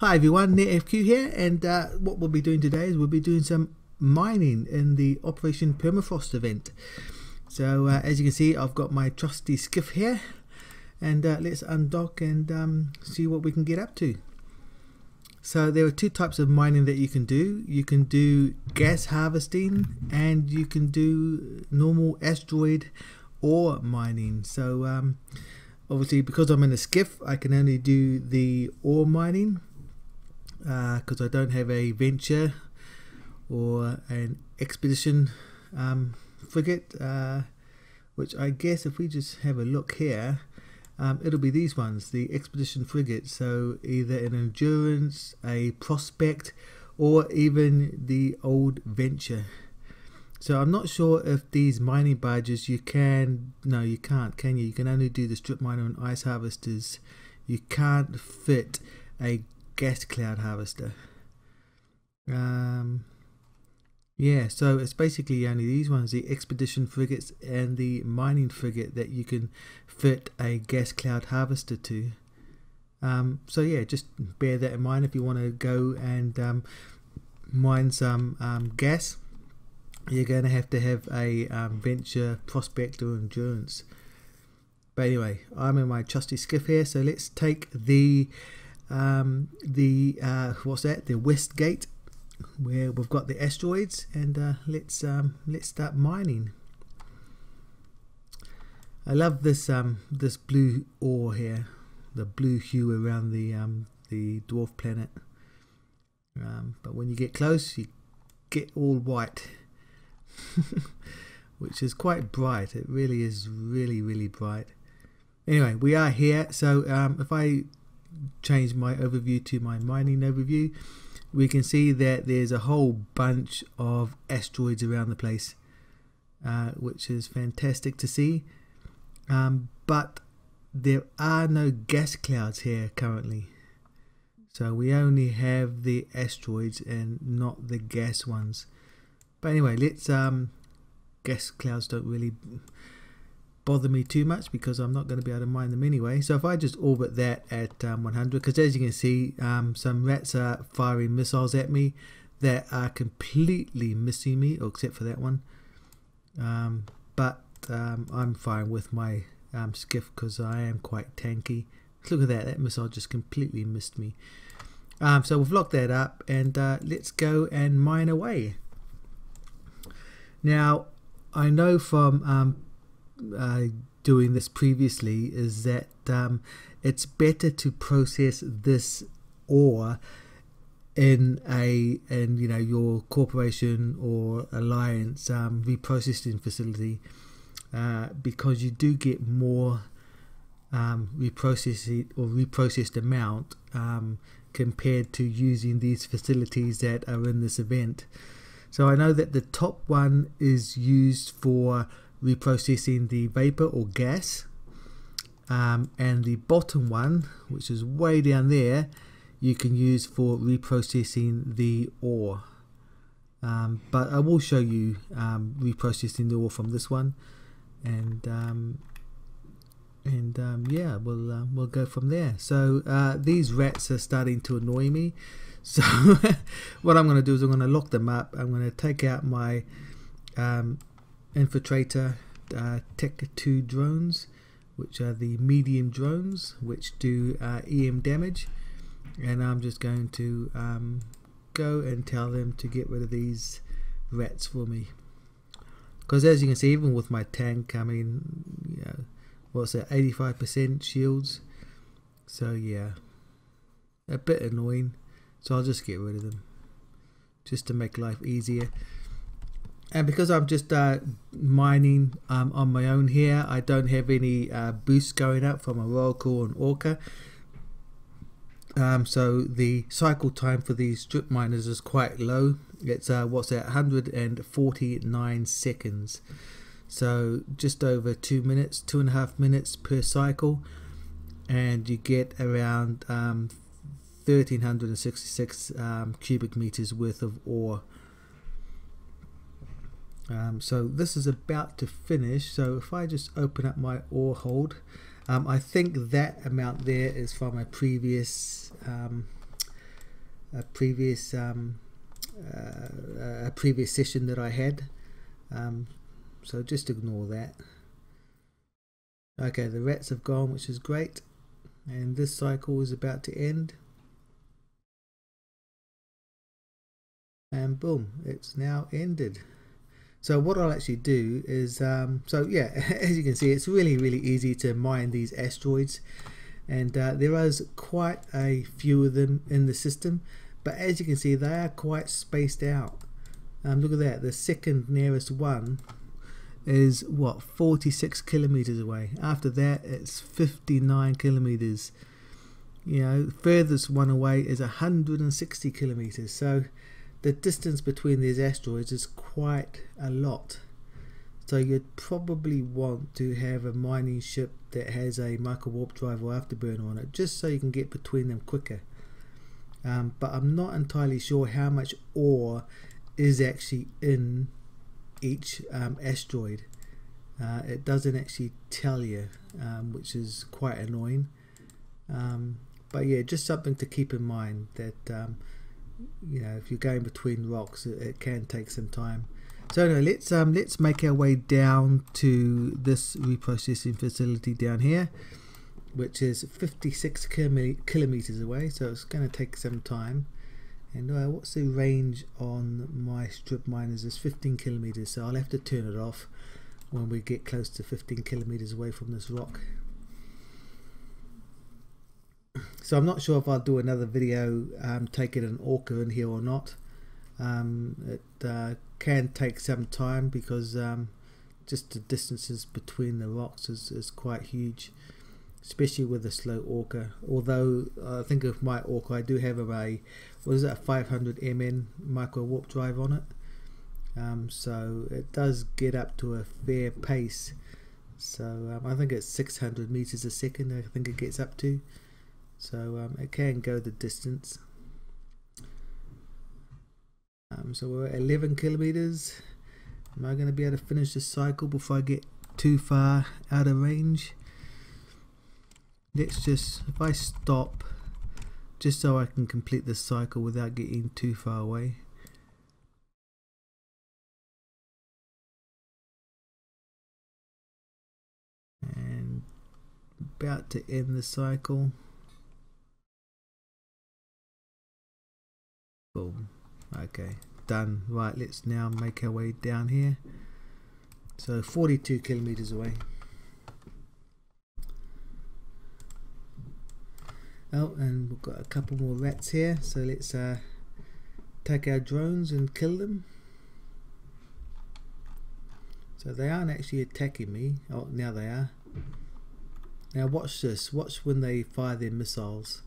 Hi everyone, NETFQ here, and what we'll be doing today is we'll be doing some mining in the Operation Permafrost event. So as you can see, I've got my trusty Skiff here, and let's undock and see what we can get up to. So there are two types of mining that you can do. You can do gas harvesting and you can do normal asteroid ore mining. So obviously because I'm in a Skiff, I can only do the ore mining, because I don't have a venture or an expedition frigate, which I guess if we just have a look here, it'll be these ones, the expedition frigate. So either an endurance, a prospect, or even the old venture. So I'm not sure if these mining barges you can, no you can't, can you? You can only do the strip miner and ice harvesters. You can't fit a gas cloud harvester. Yeah, so it's basically only these ones, the expedition frigates and the mining frigate, that you can fit a gas cloud harvester to. So yeah, just bear that in mind if you want to go and mine some gas. You're going to have a venture, prospect, or endurance. But anyway, I'm in my trusty Skiff here, so let's take the what's that, the west gate, where we've got the asteroids, and let's start mining. I love this this blue ore here, the blue hue around the dwarf planet, but when you get close you get all white. Which is quite bright. It really is really bright. Anyway, we are here, so if I change my overview to my mining overview, we can see that there's a whole bunch of asteroids around the place, which is fantastic to see, but there are no gas clouds here currently, so we only have the asteroids and not the gas ones. But anyway, let's gas clouds don't really bother me too much because I'm not going to be able to mine them anyway. So if I just orbit that at 100, because as you can see, some rats are firing missiles at me that are completely missing me, except for that one. But I'm fine with my Skiff because I am quite tanky. Look at that, that missile just completely missed me. So we've locked that up, and let's go and mine away. Now, I know from doing this previously is that it's better to process this ore in you know, your corporation or alliance reprocessing facility, because you do get more reprocessed amount compared to using these facilities that are in this event. So I know that the top one is used for reprocessing the vapor or gas, and the bottom one, which is way down there, you can use for reprocessing the ore. But I will show you reprocessing the ore from this one, and yeah, we'll go from there. So these rats are starting to annoy me. So what I'm going to do is I'm going to lock them up. I'm going to take out my infiltrator Tech 2 drones, which are the medium drones which do EM damage, and I'm just going to go and tell them to get rid of these rats for me, because as you can see, even with my tank, I mean, you know, what's that, 85% shields, so yeah, a bit annoying. So I'll just get rid of them just to make life easier. And because I'm just mining on my own here, I don't have any boosts going up from a Royal Core and Orca. So the cycle time for these strip miners is quite low. It's what's that, 149 seconds. So just over 2 minutes, 2.5 minutes per cycle, and you get around 1366 cubic meters worth of ore. So this is about to finish. So if I just open up my ore hold, I think that amount there is from a previous a previous session that I had, so just ignore that. Okay, the rats have gone, which is great, and this cycle is about to end, and boom, it's now ended. So what I'll actually do is, so yeah, as you can see, it's really easy to mine these asteroids, and there is quite a few of them in the system, but as you can see, they are quite spaced out. Look at that, the second nearest one is what, 46 kilometers away. After that, it's 59 kilometers. You know, the furthest one away is 160 kilometers. So the distance between these asteroids is quite a lot. So you'd probably want to have a mining ship that has a micro warp drive or afterburner on it, just so you can get between them quicker. But I'm not entirely sure how much ore is actually in each asteroid. It doesn't actually tell you, which is quite annoying. But yeah, just something to keep in mind, that you know, if you're going between rocks, it can take some time. So anyway, let's make our way down to this reprocessing facility down here, which is 56 kilometers away, so it's going to take some time. And what's the range on my strip miners? Is 15 kilometers, so I'll have to turn it off when we get close to 15 kilometers away from this rock. So I'm not sure if I'll do another video taking an orca in here or not. It can take some time, because just the distances between the rocks is quite huge, especially with a slow orca. Although I think of my orca, I do have a 500 MN micro warp drive on it, so it does get up to a fair pace. So I think it's 600 meters a second, I think it gets up to, so it can go the distance. So we're at 11 kilometers. Am I going to be able to finish this cycle before I get too far out of range? Let's just, if I stop, just so I can complete this cycle without getting too far away. And about to end the cycle. Boom. Okay, done. Right, let's now make our way down here. So 42 kilometers away. Oh, and we've got a couple more rats here, so let's take our drones and kill them. So they aren't actually attacking me. Oh, now they are. Now watch this. Watch when they fire their missiles.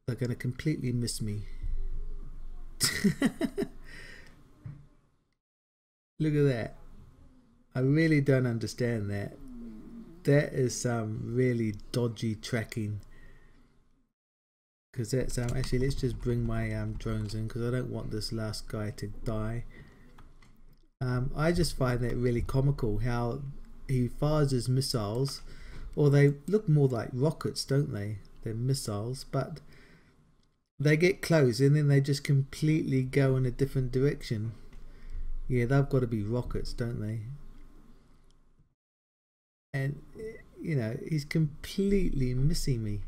They're going to completely miss me. Look at that. I really don't understand that. That is some really dodgy tracking. Because that's actually, let's just bring my drones in, because I don't want this last guy to die. I just find that really comical how he fires his missiles, or they look more like rockets, don't they? They're missiles, but they get close and then they just completely go in a different direction. Yeah, they've got to be rockets, don't they? And you know, he's completely missing me.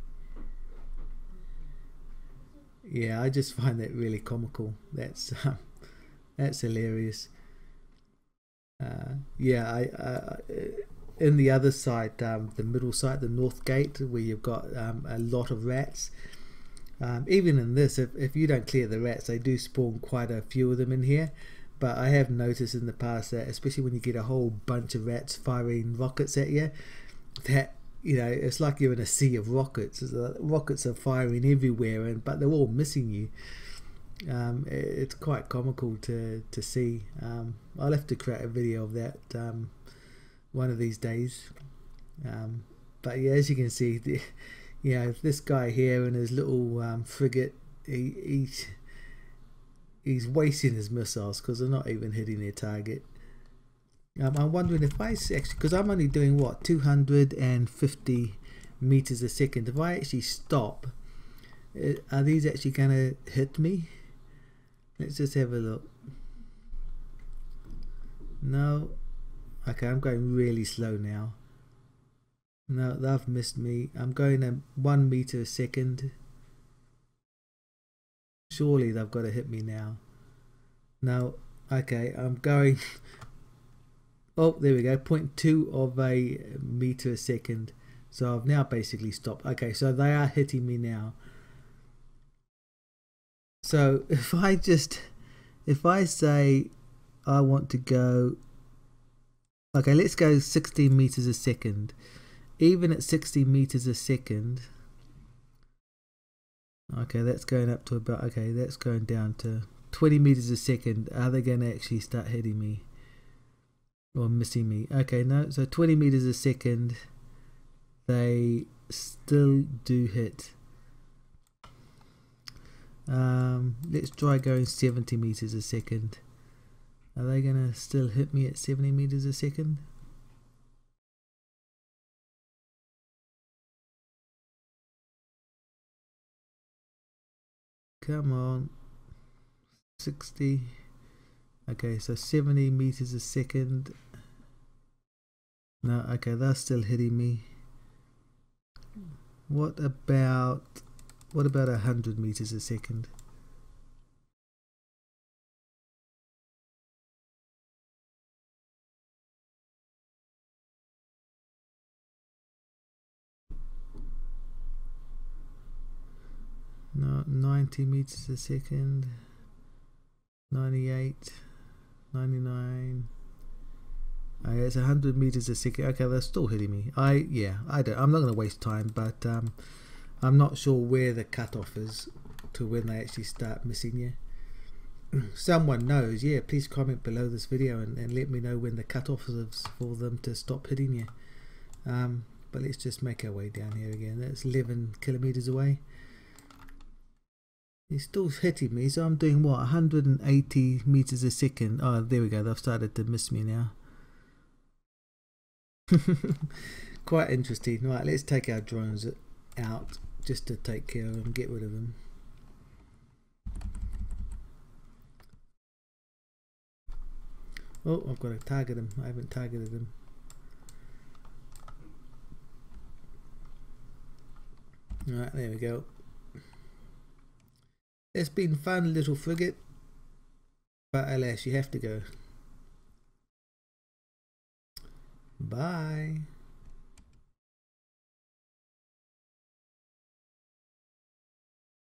Yeah, I just find that really comical. That's hilarious. Yeah, I in the other side, the middle side, the north gate, where you've got a lot of rats. Even in this, if you don't clear the rats, they do spawn quite a few of them in here. But I have noticed in the past that, especially when you get a whole bunch of rats firing rockets at you, that, you know, it's like you're in a sea of rockets. Rockets are firing everywhere, but they're all missing you. It's quite comical to see. I'll have to create a video of that one of these days. But yeah, as you can see, you know, this guy here and his little frigate, he's wasting his missiles because they're not even hitting their target. I'm wondering if I actually, because I'm only doing what, 250 meters a second, if I actually stop, Are these actually gonna hit me? Let's just have a look. No. Okay, I'm going really slow now. No, they've missed me. I'm going at 1 meter a second. Surely they've got to hit me now. No. Okay, I'm going. Oh, there we go. 0.2 of a meter a second. So I've now basically stopped. Okay, so they are hitting me now. So if I say I want to go, okay, let's go 16 meters a second. Even at 60 meters a second, okay, that's going up to about, okay, that's going down to 20 meters a second. Are they going to actually start hitting me or missing me? Okay, no, so 20 meters a second, they still do hit. Let's try going 70 meters a second. Are they going to still hit me at 70 meters a second? Come on. 60. Okay, so 70 meters a second. No, okay, they're still hitting me. What about 100 meters a second? No, 90 meters a second. 98, 99. Okay, it's 100 meters a second. Okay, they're still hitting me. I'm not going to waste time, but I'm not sure where the cutoff is to when they actually start missing you. Someone knows, yeah, please comment below this video and let me know when the cutoff is for them to stop hitting you. But let's just make our way down here again. That's 11 kilometers away. He's still hitting me, so I'm doing what, 180 meters a second. Oh, there we go, they've started to miss me now. Quite interesting. Right, let's take our drones out just to take care of them, get rid of them. Oh, I've got to target them. I haven't targeted them. Alright, there we go. It's been fun, little frigate, but alas, you have to go. Bye.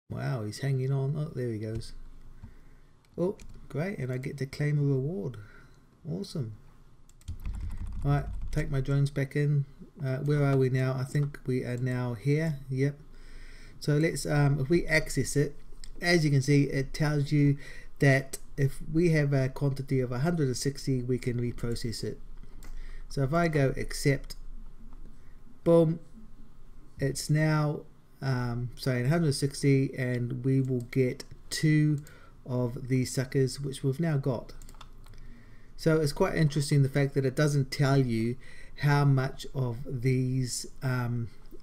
Wow, he's hanging on. Oh, there he goes. Oh, great, and I get to claim a reward. Awesome. Alright, take my drones back in. Where are we now? I think we are now here. Yep. So let's, if we access it, as you can see, it tells you that if we have a quantity of 160, we can reprocess it. So if I go accept, boom, it's now saying 160, and we will get 2 of these suckers, which we've now got. So it's quite interesting, the fact that it doesn't tell you how much of these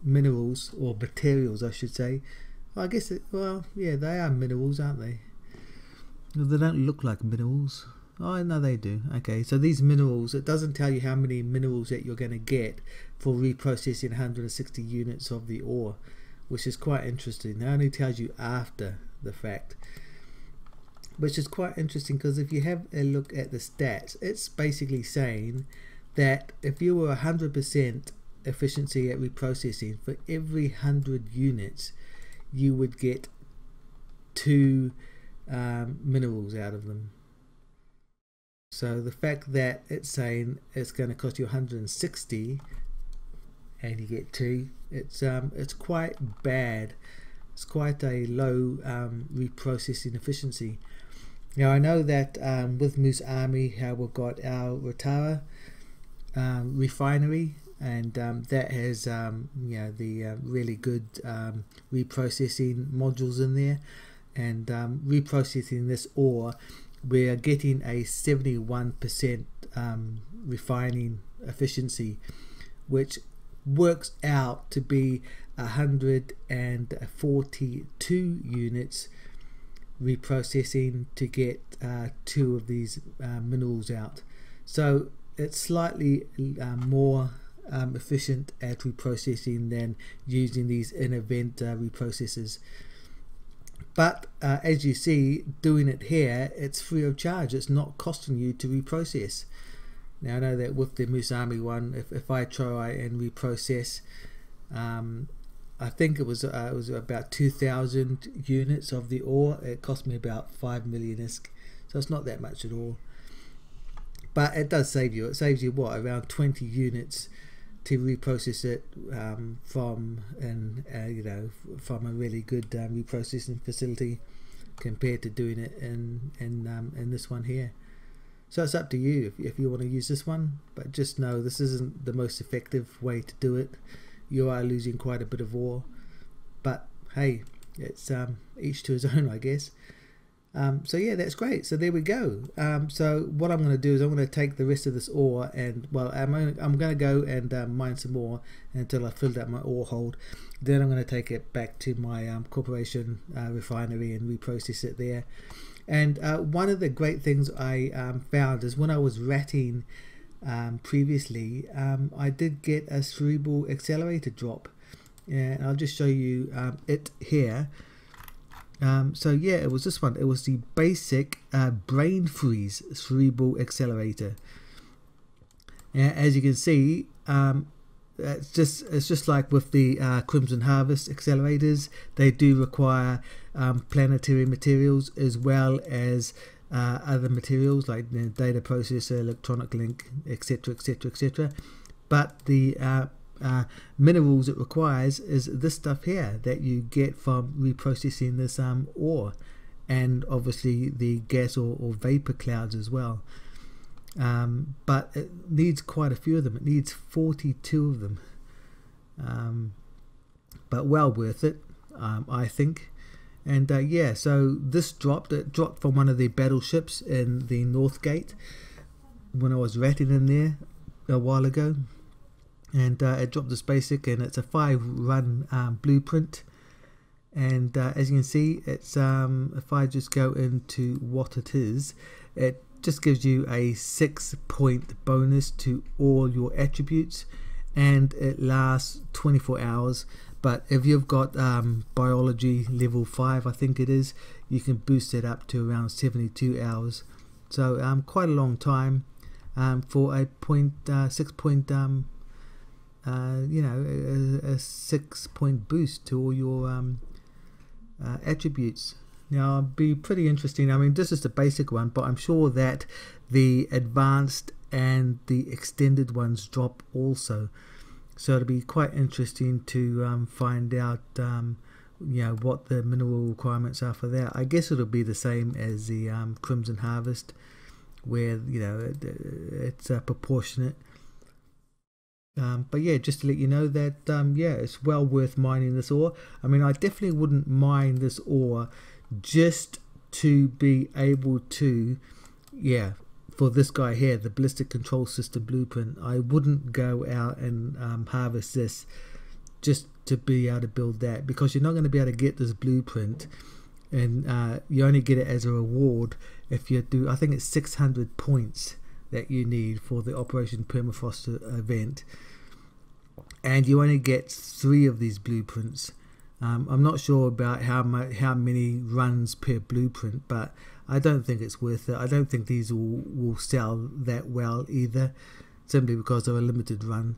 minerals, or materials I should say, I guess well, yeah, they are minerals, aren't they? They don't look like minerals. Oh no, they do. Okay, so these minerals, it doesn't tell you how many minerals that you're going to get for reprocessing 160 units of the ore, which is quite interesting. It only tells you after the fact, which is quite interesting, because if you have a look at the stats, it's basically saying that if you were 100% efficiency at reprocessing, for every 100 units you would get 2 minerals out of them. So the fact that it's saying it's going to cost you 160 and you get 2, it's quite bad. It's quite a low reprocessing efficiency. Now I know that with Moose Army, how we've got our Rotara refinery, and that has you know, the really good reprocessing modules in there, and reprocessing this ore, we are getting a 71% refining efficiency, which works out to be 142 units reprocessing to get 2 of these minerals out. So it's slightly more efficient at reprocessing than using these in-event reprocessors. But as you see, doing it here, it's free of charge. It's not costing you to reprocess. Now I know that with the Moose Army one, if I try and reprocess, I think it was about 2,000 units of the ore. It cost me about 5 million ISK, so it's not that much at all. But it does save you. It saves you what, around 20 units to reprocess it from a really good reprocessing facility compared to doing it in this one here. So it's up to you if you want to use this one, but just know this isn't the most effective way to do it. You are losing quite a bit of ore, but hey, it's each to his own, I guess. So yeah, that's great. So there we go. So what I'm going to do is I'm going to take the rest of this ore and, well, I'm going to go and mine some more until I filled up my ore hold. Then I'm going to take it back to my corporation refinery and reprocess it there. And one of the great things I found is when I was ratting previously, I did get a cerebral accelerator drop, and I'll just show you it here. So yeah, it was this one. It was the basic brain freeze cerebral accelerator. As you can see, it's just like with the Crimson Harvest accelerators. They do require planetary materials as well as other materials like the data processor, electronic link, etc, etc, etc. But the minerals it requires is this stuff here that you get from reprocessing this ore, and obviously the gas or vapor clouds as well. But it needs quite a few of them. It needs 42 of them, but well worth it, I think. And yeah, so this dropped from one of the battleships in the North Gate when I was ratting in there a while ago. And it dropped this basic, and it's a 5-run blueprint. And as you can see, it's if I just go into what it is, it just gives you a 6-point bonus to all your attributes, and it lasts 24 hours. But if you've got biology level 5, I think it is, you can boost it up to around 72 hours. So quite a long time for a 6-point you know, a 6-point boost to all your attributes. Now, it'll be pretty interesting. I mean, this is the basic one, but I'm sure that the advanced and the extended ones drop also. So it'll be quite interesting to find out, you know, what the mineral requirements are for that. I guess it'll be the same as the Crimson Harvest, where, you know, it's proportionate. But yeah, just to let you know that yeah, it's well worth mining this ore. I mean, I definitely wouldn't mine this ore just to be able to, yeah, for this guy here, the ballistic control system blueprint. I wouldn't go out and harvest this just to be able to build that, because you're not going to be able to get this blueprint, and you only get it as a reward if you do, I think it's 600 points that you need for the Operation Permafrost event, and you only get 3 of these blueprints. I'm not sure about how many runs per blueprint, but I don't think it's worth it. I don't think these will sell that well either, simply because they're a limited run.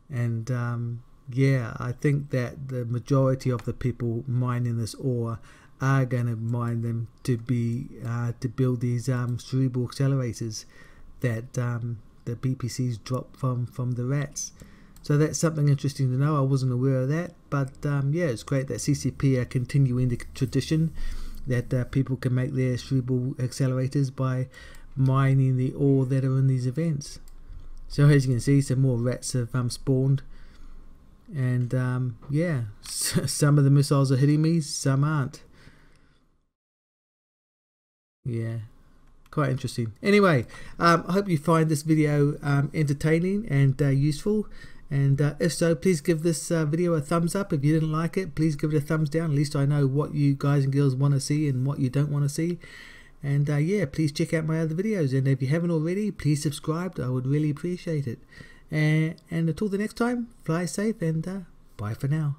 And yeah, I think that the majority of the people mining this ore are going to mine them to build these cerebral accelerators that the BPCs drop from the rats. So that's something interesting to know. I wasn't aware of that, but yeah, it's great that CCP are continuing the tradition that people can make their cerebral accelerators by mining the ore that are in these events. So as you can see, some more rats have spawned, and yeah, some of the missiles are hitting me, some aren't. Yeah, quite interesting. Anyway, I hope you find this video entertaining and useful. And if so, please give this video a thumbs up. If you didn't like it, please give it a thumbs down. At least I know what you guys and girls want to see and what you don't want to see. And yeah, please check out my other videos. And if you haven't already, please subscribe. I would really appreciate it. And until the next time, fly safe and bye for now.